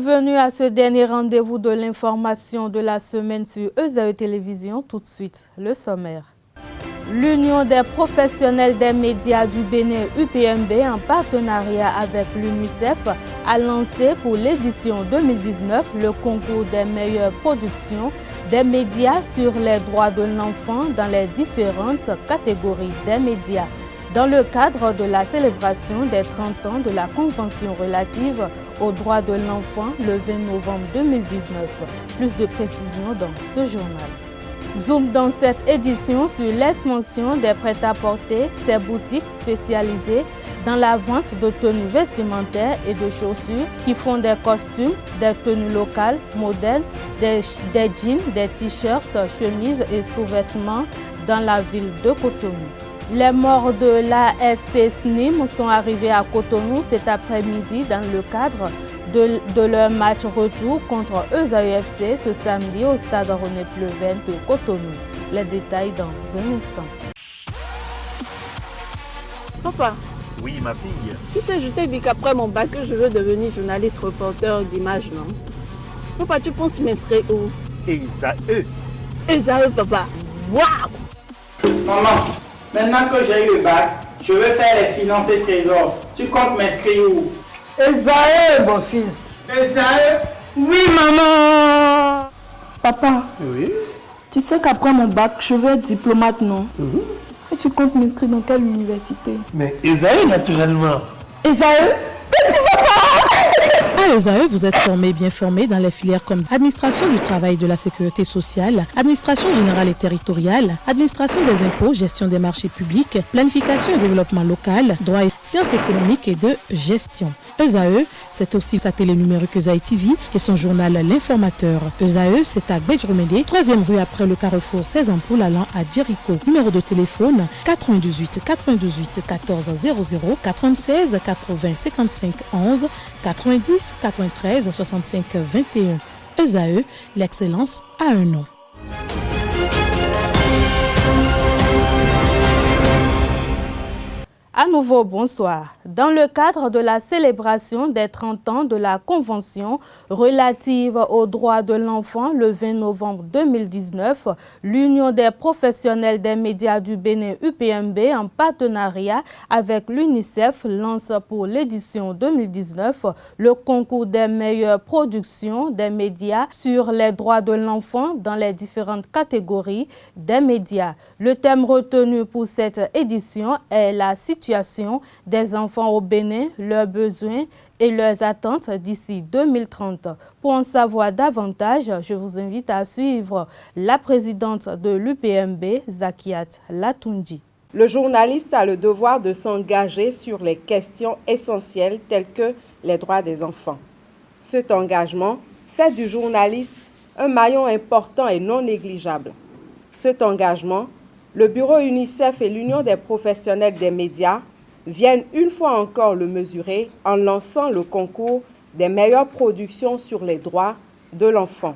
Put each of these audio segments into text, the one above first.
Bienvenue à ce dernier rendez-vous de l'information de la semaine sur ESAE Télévision. Tout de suite, le sommaire. L'Union des professionnels des médias du Bénin UPMB en partenariat avec l'UNICEF a lancé pour l'édition 2019 le concours des meilleures productions des médias sur les droits de l'enfant dans les différentes catégories des médias. Dans le cadre de la célébration des 30 ans de la Convention relative aux droits de l'enfant le 20 novembre 2019. Plus de précisions dans ce journal. Zoom dans cette édition sur l'expansion des prêt-à-porter, ces boutiques spécialisées dans la vente de tenues vestimentaires et de chaussures qui font des costumes, des tenues locales, modernes, des jeans, des t-shirts, chemises et sous-vêtements dans la ville de Cotonou. Les morts de l'ASC SNIM sont arrivés à Cotonou cet après-midi dans le cadre de leur match retour contre ESAE-FC ce samedi au stade René Pleven de Cotonou. Les détails dans un instant. Papa. Oui, ma fille. Tu sais, je t'ai dit qu'après mon bac, je veux devenir journaliste reporter d'image, non? Papa, tu penses m'inscrire où? ESAE. ESAE, papa. Waouh! Maman, maintenant que j'ai eu le bac, je veux faire les finances et trésors. Tu comptes m'inscrire où? ESAE, mon fils. ESAE? Oui, maman! Papa, Oui. tu sais qu'après mon bac, je veux être diplomate, non? Et tu comptes m'inscrire dans quelle université? Mais ESAE, naturellement. ESAE? À ESAE, vous êtes bien formé dans les filières comme administration du travail et de la sécurité sociale, administration générale et territoriale, administration des impôts, gestion des marchés publics, planification et développement local, droit et sciences économiques et de gestion. ESAE, c'est aussi sa télé numérique ESAE TV et son journal L'Informateur. ESAE, c'est à Bédjoumédé, 3e rue après le carrefour 16 ampoules allant à Jericho. Numéro de téléphone 98 98 14 00 96 80 55 11 90 93 65 21. ESAE, l'excellence a un nom. À nouveau, bonsoir. Dans le cadre de la célébration des 30 ans de la Convention relative aux droits de l'enfant le 20 novembre 2019, l'Union des professionnels des médias du Bénin UPMB en partenariat avec l'UNICEF lance pour l'édition 2019 le concours des meilleures productions des médias sur les droits de l'enfant dans les différentes catégories des médias. Le thème retenu pour cette édition est la situation des enfants au Bénin, leurs besoins et leurs attentes d'ici 2030. Pour en savoir davantage, je vous invite à suivre la présidente de l'UPMB, Zakiat Latoundji. Le journaliste a le devoir de s'engager sur les questions essentielles telles que les droits des enfants. Cet engagement fait du journaliste un maillon important et non négligeable. Cet engagement, le bureau UNICEF et l'Union des professionnels des médias viennent une fois encore le mesurer en lançant le concours des meilleures productions sur les droits de l'enfant.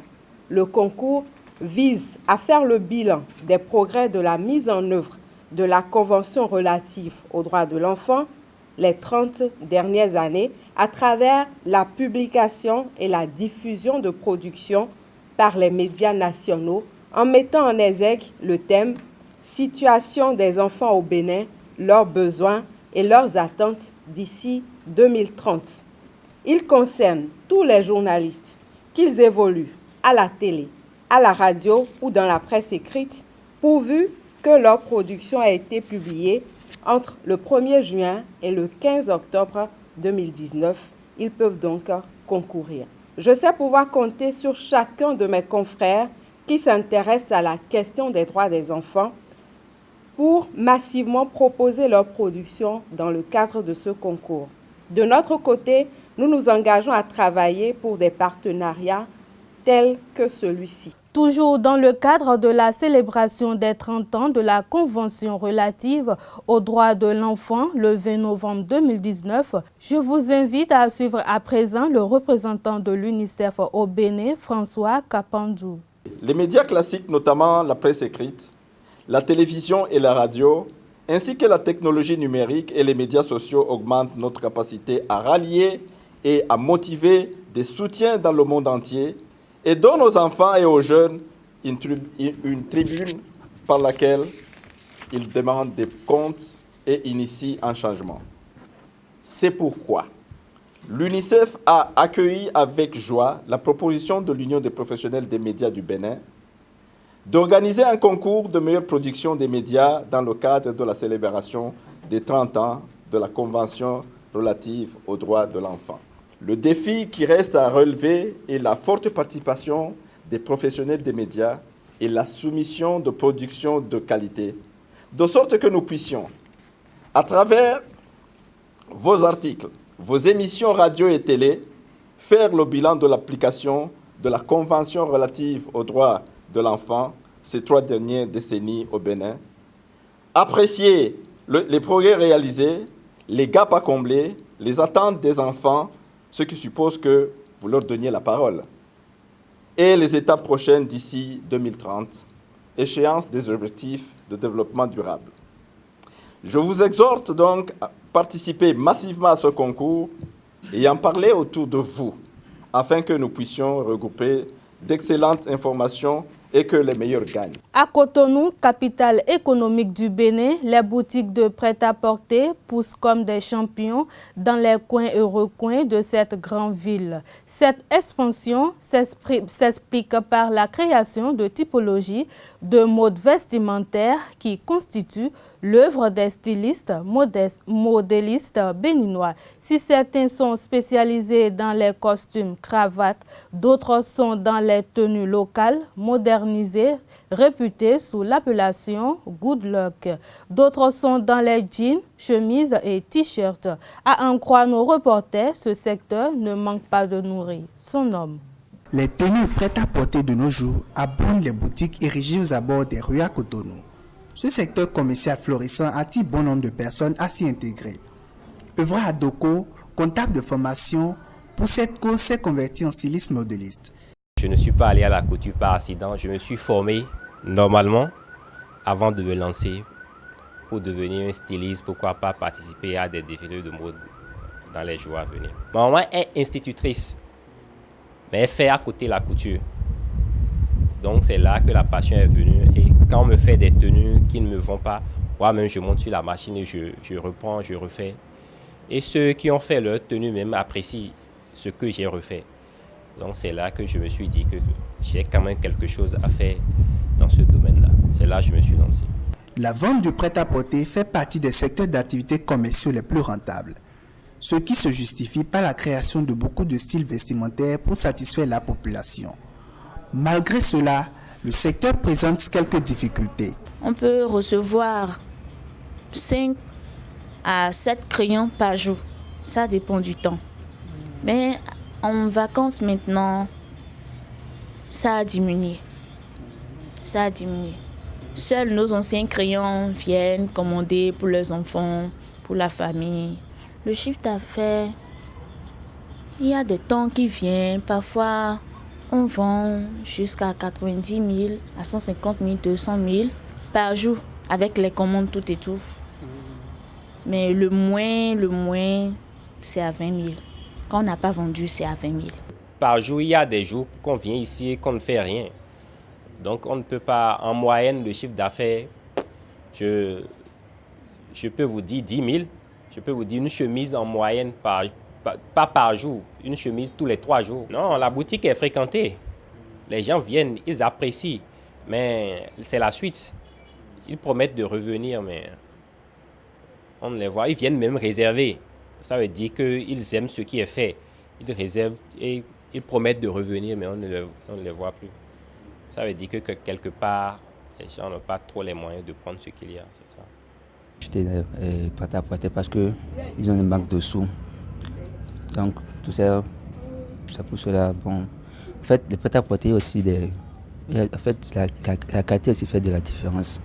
Le concours vise à faire le bilan des progrès de la mise en œuvre de la Convention relative aux droits de l'enfant les 30 dernières années à travers la publication et la diffusion de productions par les médias nationaux en mettant en exergue le thème Situation des enfants au Bénin, leurs besoins et leurs attentes d'ici 2030. Il concerne tous les journalistes, qu'ils évoluent à la télé, à la radio ou dans la presse écrite, pourvu que leur production a été publiée entre le 1er juin et le 15 octobre 2019. Ils peuvent donc concourir. Je sais pouvoir compter sur chacun de mes confrères qui s'intéressent à la question des droits des enfants pour massivement proposer leur production dans le cadre de ce concours. De notre côté, nous nous engageons à travailler pour des partenariats tels que celui-ci. Toujours dans le cadre de la célébration des 30 ans de la Convention relative aux droits de l'enfant le 20 novembre 2019, je vous invite à suivre à présent le représentant de l'UNICEF au Bénin, François Kapandou. Les médias classiques, notamment la presse écrite, la télévision et la radio, ainsi que la technologie numérique et les médias sociaux augmentent notre capacité à rallier et à motiver des soutiens dans le monde entier et donne aux enfants et aux jeunes une tribune par laquelle ils demandent des comptes et initient un changement. C'est pourquoi l'UNICEF a accueilli avec joie la proposition de l'Union des professionnels des médias du Bénin d'organiser un concours de meilleure production des médias dans le cadre de la célébration des 30 ans de la Convention relative aux droits de l'enfant. Le défi qui reste à relever est la forte participation des professionnels des médias et la soumission de production de qualité, de sorte que nous puissions, à travers vos articles, vos émissions radio et télé, faire le bilan de l'application de la Convention relative aux droits de l'enfant ces 3 dernières décennies au Bénin, apprécier les progrès réalisés, les gaps à combler, les attentes des enfants, ce qui suppose que vous leur donniez la parole, et les étapes prochaines d'ici 2030, échéance des objectifs de développement durable. Je vous exhorte donc à participer massivement à ce concours et en parler autour de vous, afin que nous puissions regrouper d'excellentes informations et que les meilleurs gagnent. À Cotonou, capitale économique du Bénin, les boutiques de prêt-à-porter poussent comme des champions dans les coins et recoins de cette grande ville. Cette expansion s'explique par la création de typologies de modes vestimentaires qui constituent l'œuvre des stylistes modélistes béninois. Si certains sont spécialisés dans les costumes, cravates, d'autres sont dans les tenues locales, modernisées, réputées sous l'appellation Good Luck. D'autres sont dans les jeans, chemises et t-shirts. À en croire nos reporters, ce secteur ne manque pas de nourrir son homme. Les tenues prêt-à-porter de nos jours abondent les boutiques érigées aux abords des rues à Cotonou. Ce secteur commercial florissant attire bon nombre de personnes à s'y intégrer. Evra Adoko, comptable de formation, pour cette cause s'est converti en styliste modéliste. Je ne suis pas allé à la couture par accident, je me suis formé normalement avant de me lancer pour devenir un styliste, pourquoi pas participer à des défilés de mode dans les jours à venir. Ma maman est institutrice, mais elle fait à côté la couture. Donc c'est là que la passion est venue et quand on me fait des tenues qui ne me vont pas, moi-même je monte sur la machine et je reprends, je refais. Et ceux qui ont fait leur tenue même apprécient ce que j'ai refait. Donc c'est là que je me suis dit que j'ai quand même quelque chose à faire dans ce domaine-là. C'est là que je me suis lancé. La vente du prêt-à-porter fait partie des secteurs d'activité commerciaux les plus rentables, ce qui se justifie par la création de beaucoup de styles vestimentaires pour satisfaire la population. Malgré cela, le secteur présente quelques difficultés. On peut recevoir 5 à 7 crayons par jour. Ça dépend du temps. Mais en vacances maintenant, ça a diminué. Seuls nos anciens crayons viennent commander pour leurs enfants, pour la famille. Le chiffre d'affaires, il y a des temps qui viennent. Parfois, on vend jusqu'à 90 000, à 150 000, 200 000 par jour, avec les commandes tout et tout. Mais le moins, c'est à 20 000. Quand on n'a pas vendu, c'est à 20 000. Par jour, il y a des jours qu'on vient ici et qu'on ne fait rien. Donc, on ne peut pas, en moyenne, le chiffre d'affaires, je peux vous dire 10 000. Je peux vous dire une chemise en moyenne, pas par jour, une chemise tous les 3 jours. Non, la boutique est fréquentée. Les gens viennent, ils apprécient. Mais c'est la suite. Ils promettent de revenir, mais on ne les voit. Ils viennent même réserver. Ça veut dire qu'ils aiment ce qui est fait. Ils réservent et ils promettent de revenir, mais on ne les voit plus. Ça veut dire que quelque part, les gens n'ont pas trop les moyens de prendre ce qu'il y a. C'est ça. J'étais prêt-à-porter parce qu'ils ont une banque de sous. Donc, tout ça, c'est pour cela. Bon, en fait, le prêt-à-porter aussi, en fait, la qualité aussi fait de la différence.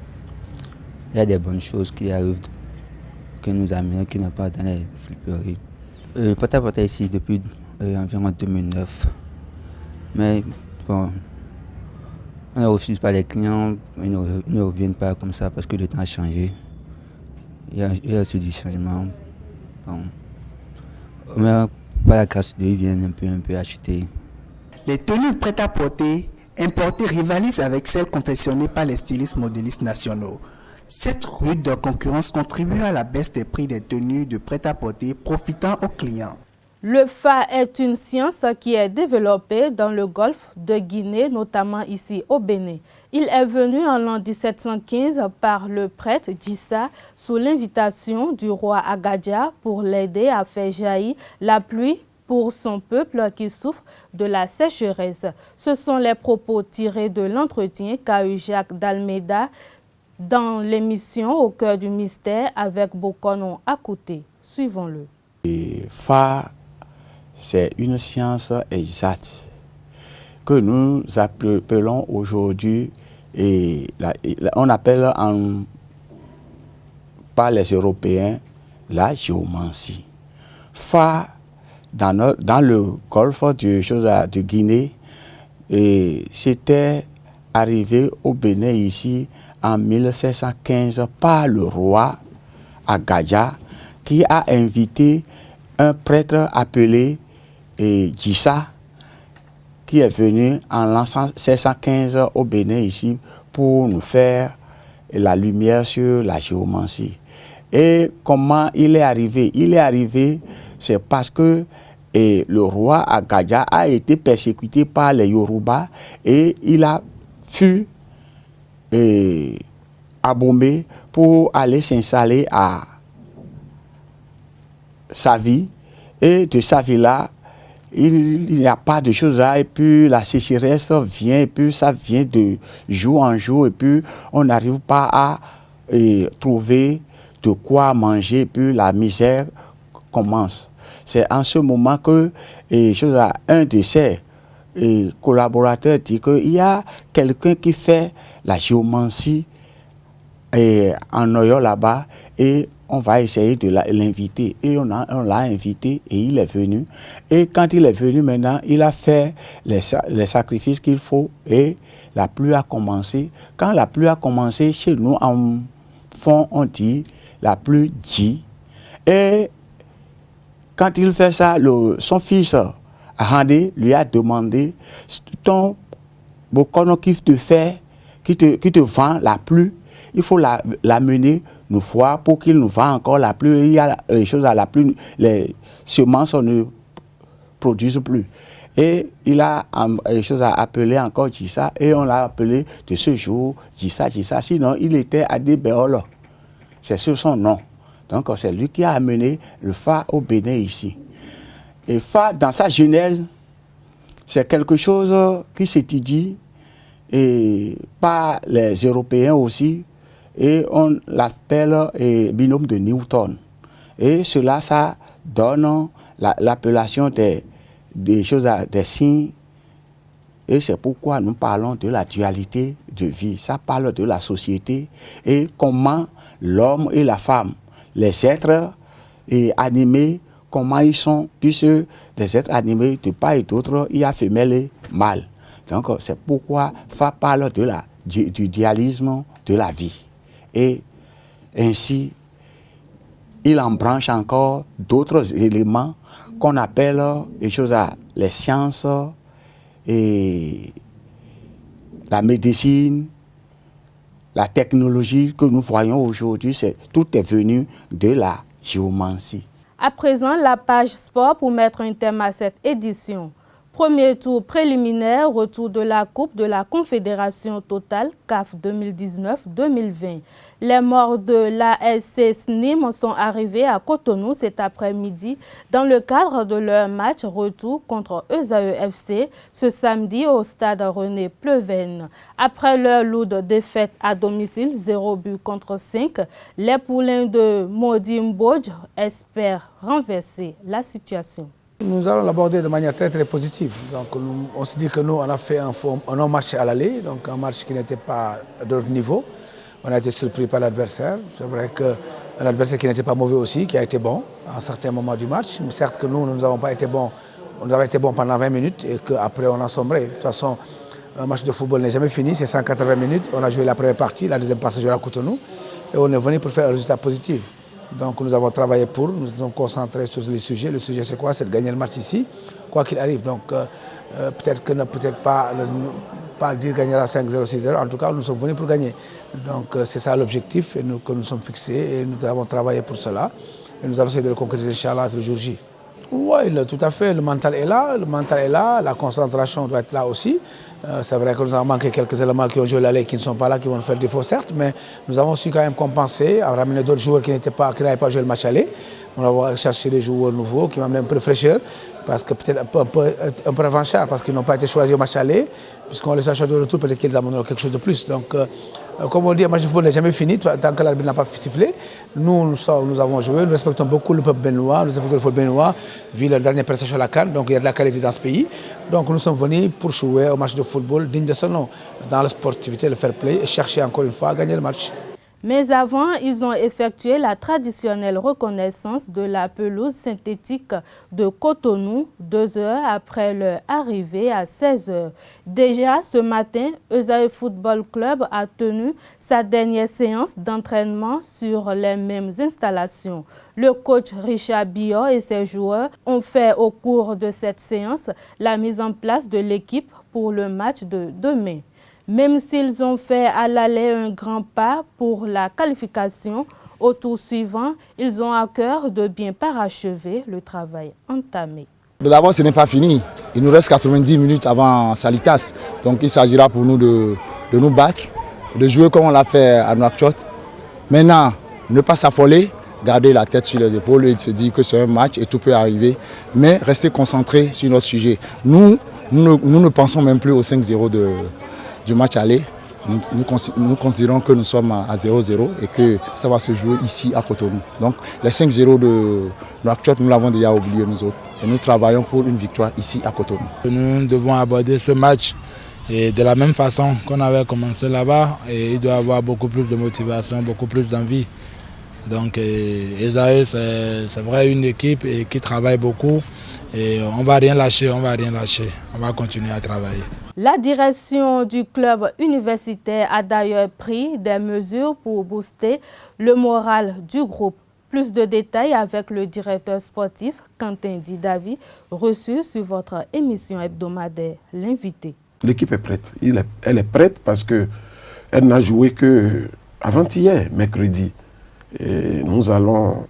Il y a des bonnes choses qui arrivent, que nous aimons, qui n'ont pas dans les fliperies. Le prêt-à-porter ici depuis environ 2009. Mais bon, on ne refuse pas les clients, ils ne reviennent pas comme ça parce que le temps a changé. Il y a aussi du changement. Bon. Mais par la grâce de Dieu, ils viennent un peu acheter. Les tenues prêt-à-porter importées rivalisent avec celles confectionnées par les stylistes modélistes nationaux. Cette rude concurrence contribue à la baisse des prix des tenues de prêt-à-porter profitant aux clients. Le fa est une science qui est développée dans le golfe de Guinée, notamment ici au Bénin. Il est venu en l'an 1715 par le prêtre Djissa sous l'invitation du roi Agadia pour l'aider à faire jaillir la pluie pour son peuple qui souffre de la sécheresse. Ce sont les propos tirés de l'entretien qu'a eu Jacques d'Almeida dans l'émission Au cœur du mystère avec Bokono à côté. Suivons-le. Fa, c'est une science exacte que nous appelons aujourd'hui, et on appelle par les Européens la géomancie. Fa, dans le golfe de Guinée, c'était arrivé au Bénin ici en 1715 par le roi Agadia qui a invité un prêtre appelé Djissa qui est venu en 1715 au Bénin ici pour nous faire la lumière sur la géomancie. Et comment il est arrivé? Il est arrivé, c'est parce que le roi Agadia a été persécuté par les Yoruba et il a fui Abomey pour aller s'installer à Savi. Et de Savi-là, il n'y a pas de choses là, et puis la sécheresse vient, et puis ça vient de jour en jour, et puis on n'arrive pas à trouver de quoi manger, et puis la misère commence. C'est en ce moment que un de ses collaborateurs dit qu'il y a quelqu'un qui fait la géomancie en Oyo là-bas, et on va essayer de l'inviter. Et on l'a invité et il est venu. Et quand il est venu maintenant, il a fait les sacrifices qu'il faut et la pluie a commencé. Quand la pluie a commencé, chez nous, en fond, on dit la pluie dit. Et quand il fait ça, son fils, Handé, lui a demandé, ton Bokono qui te fait, qui te vend la pluie, il faut l'amener nous voir pour qu'il nous vende encore la pluie. Il y a les choses à la pluie, les semences ne produisent plus. Et il a les choses à appeler encore Djissa, et on l'a appelé de ce jour Djissa. Sinon, il était à Adébéolo. C'est sur son nom. Donc, c'est lui qui a amené le fa au Bénin ici. Et fa, dans sa genèse, c'est quelque chose qui s'étudie par les Européens aussi. Et on l'appelle binôme de Newton. Et cela, ça donne l'appellation des choses, des signes. Et c'est pourquoi nous parlons de la dualité de vie. Ça parle de la société et comment l'homme et la femme, les êtres animés, comment ils sont, puisque les êtres animés de part et d'autre, il y a femelle et mâle. Donc c'est pourquoi Fa parle du dualisme de la vie. Et ainsi, il embranche encore d'autres éléments qu'on appelle les sciences et la médecine, la technologie que nous voyons aujourd'hui. Tout est venu de la géomancie. À présent, la page sport pour mettre un thème à cette édition. Premier tour préliminaire, retour de la Coupe de la Confédération Totale CAF 2019-2020. Les morts de l'ASC Nîmes sont arrivés à Cotonou cet après-midi dans le cadre de leur match retour contre ESAE-FC ce samedi au stade René Pleven. Après leur lourde défaite à domicile 0 but contre 5, les poulains de Modi Mbodj espèrent renverser la situation. Nous allons l'aborder de manière très positive. Donc, on se dit que nous, on a fait un non-match à l'aller, donc un match qui n'était pas de notre niveau. On a été surpris par l'adversaire. C'est vrai qu'un adversaire qui n'était pas mauvais aussi, qui a été bon à un certain moment du match. Mais certes que nous n'avons pas été bons. On avait été bons pendant 20 minutes et qu'après on a sombré. De toute façon, un match de football n'est jamais fini, c'est 180 minutes. On a joué la première partie, la deuxième partie jouée à Cotonou. Et on est venu pour faire un résultat positif. Donc nous avons travaillé nous nous sommes concentrés sur les sujets. Le sujet c'est quoi? C'est de gagner le match ici, quoi qu'il arrive. Donc peut-être pas dire gagnera 5-0, 6-0. En tout cas, nous sommes venus pour gagner. Donc c'est ça l'objectif que nous sommes fixés et nous avons travaillé pour cela. Et nous allons essayer de le concrétiser, Inch'Allah, le jour J. Oui, tout à fait. Le mental est là, la concentration doit être là aussi. C'est vrai que nous avons manqué quelques éléments qui ont joué l'aller, qui ne sont pas là, qui vont nous faire défaut, certes, mais nous avons su quand même compenser, en ramener d'autres joueurs qui n'avaient pas joué le match aller. On va chercher des joueurs nouveaux qui vont amener un peu de fraîcheur, parce que peut-être un peu revanchard, parce qu'ils n'ont pas été choisis au match aller, puisqu'on les a choisis au retour, peut-être qu'ils amèneront quelque chose de plus. Donc, comme on dit, le match de football n'est jamais fini, tant que l'arbitre n'a pas sifflé. Nous avons joué, nous respectons beaucoup le peuple béninois, nous respectons le football béninois, vu leur dernière prestation à la CAN, donc il y a de la qualité dans ce pays. Donc nous sommes venus pour jouer au match de football digne de ce nom, dans la sportivité, le fair play, et chercher encore une fois à gagner le match. Mais avant, ils ont effectué la traditionnelle reconnaissance de la pelouse synthétique de Cotonou 2 heures après leur arrivée à 16 heures. Déjà ce matin, Esaü Football Club a tenu sa dernière séance d'entraînement sur les mêmes installations. Le coach Richard Biot et ses joueurs ont fait au cours de cette séance la mise en place de l'équipe pour le match de demain. Même s'ils ont fait à l'aller un grand pas pour la qualification, au tour suivant, ils ont à cœur de bien parachever le travail entamé. D'abord, ce n'est pas fini. Il nous reste 90 minutes avant Salitas. Donc il s'agira pour nous de nous battre, de jouer comme on l'a fait à Nouakchott. Maintenant, ne pas s'affoler, garder la tête sur les épaules et se dire que c'est un match et tout peut arriver, mais rester concentré sur notre sujet. Nous ne pensons même plus au 5-0 du match aller. Nous considérons que nous sommes à 0-0 et que ça va se jouer ici à Cotonou. Donc les 5-0 de Nouakchott, nous l'avons déjà oublié nous autres. Et nous travaillons pour une victoire ici à Cotonou. Nous devons aborder ce match et de la même façon qu'on avait commencé là-bas. Et il doit y avoir beaucoup plus de motivation, beaucoup plus d'envie. Donc Esaü, c'est vrai une équipe qui travaille beaucoup. Et on ne va rien lâcher, on va continuer à travailler. La direction du club universitaire a d'ailleurs pris des mesures pour booster le moral du groupe. Plus de détails avec le directeur sportif Quentin Didavi, reçu sur votre émission hebdomadaire, l'invité. L'équipe est prête, elle est prête parce qu'elle n'a joué qu'avant-hier, mercredi. Et nous allons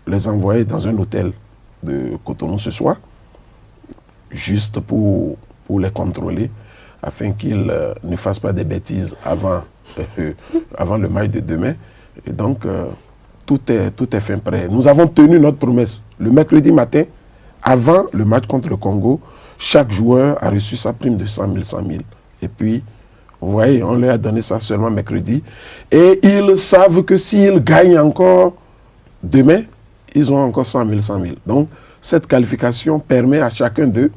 les envoyer dans un hôtel de Cotonou ce soir, juste pour les contrôler, afin qu'ils ne fassent pas des bêtises avant le match de demain. Et donc, tout est fin prêt. Nous avons tenu notre promesse. Le mercredi matin, avant le match contre le Congo, chaque joueur a reçu sa prime de 100 000, 100 000. Et puis, vous voyez, on leur a donné ça seulement mercredi. Et ils savent que s'ils gagnent encore demain, ils ont encore 100 000, 100 000. Donc, cette qualification permet à chacun d'eux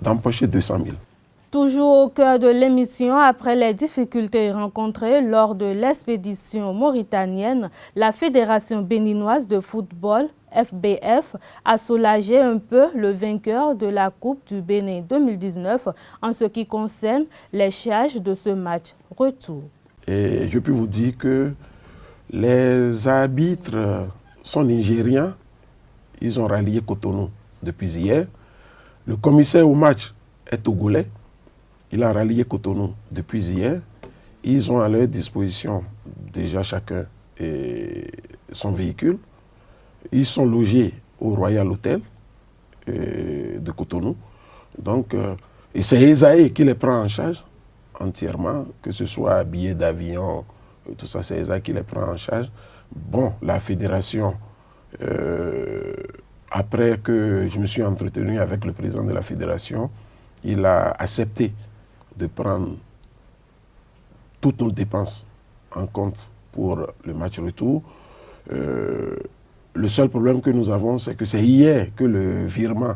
d'empocher 200 000. Toujours au cœur de l'émission, après les difficultés rencontrées lors de l'expédition mauritanienne, la Fédération béninoise de football, FBF, a soulagé un peu le vainqueur de la Coupe du Bénin 2019 en ce qui concerne les charges de ce match retour. Et je peux vous dire que les arbitres sont nigériens. Ils ont rallié Cotonou depuis hier. Le commissaire au match est togolais. Il a rallié Cotonou depuis hier. Ils ont à leur disposition déjà chacun son véhicule. Ils sont logés au Royal Hotel de Cotonou. Donc, et c'est Esaü qui les prend en charge entièrement, que ce soit billets d'avion, tout ça, c'est Esaü qui les prend en charge. Bon, la fédération, après que je me suis entretenu avec le président de la fédération, il a accepté de prendre toutes nos dépenses en compte pour le match retour. Le seul problème que nous avons, c'est que c'est hier que le virement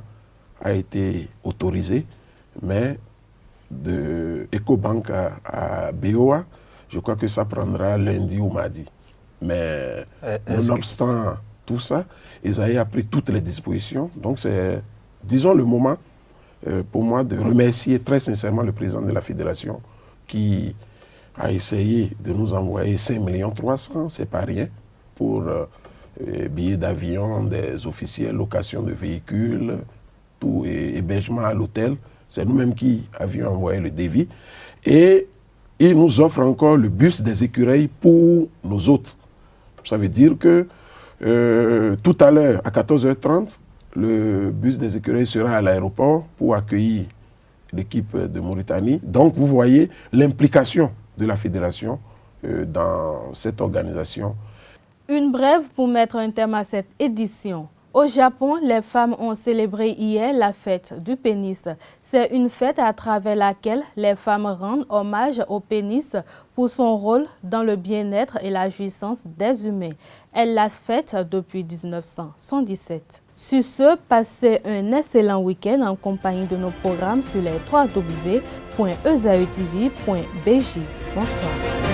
a été autorisé, mais de EcoBank à BOA, je crois que ça prendra lundi ou mardi. Mais nonobstant tout ça, Esaü a pris toutes les dispositions. Donc c'est, disons, le moment pour moi de remercier très sincèrement le président de la fédération qui a essayé de nous envoyer 5 300 000, c'est pas rien, pour billets d'avion des officiels, location de véhicules, tout, et hébergement à l'hôtel. C'est nous-mêmes qui avions envoyé le devis. Et ils nous offrent encore le bus des écureuils pour nos hôtes. Ça veut dire que tout à l'heure, à 14h30, le bus des écureuils sera à l'aéroport pour accueillir l'équipe de Mauritanie. Donc, vous voyez l'implication de la fédération dans cette organisation. Une brève pour mettre un terme à cette édition. Au Japon, les femmes ont célébré hier la fête du pénis. C'est une fête à travers laquelle les femmes rendent hommage au pénis pour son rôle dans le bien-être et la jouissance des humains. Elles la fêtent depuis 1977. Sur ce, passez un excellent week-end en compagnie de nos programmes sur les www.ezaetv.bj. Bonsoir.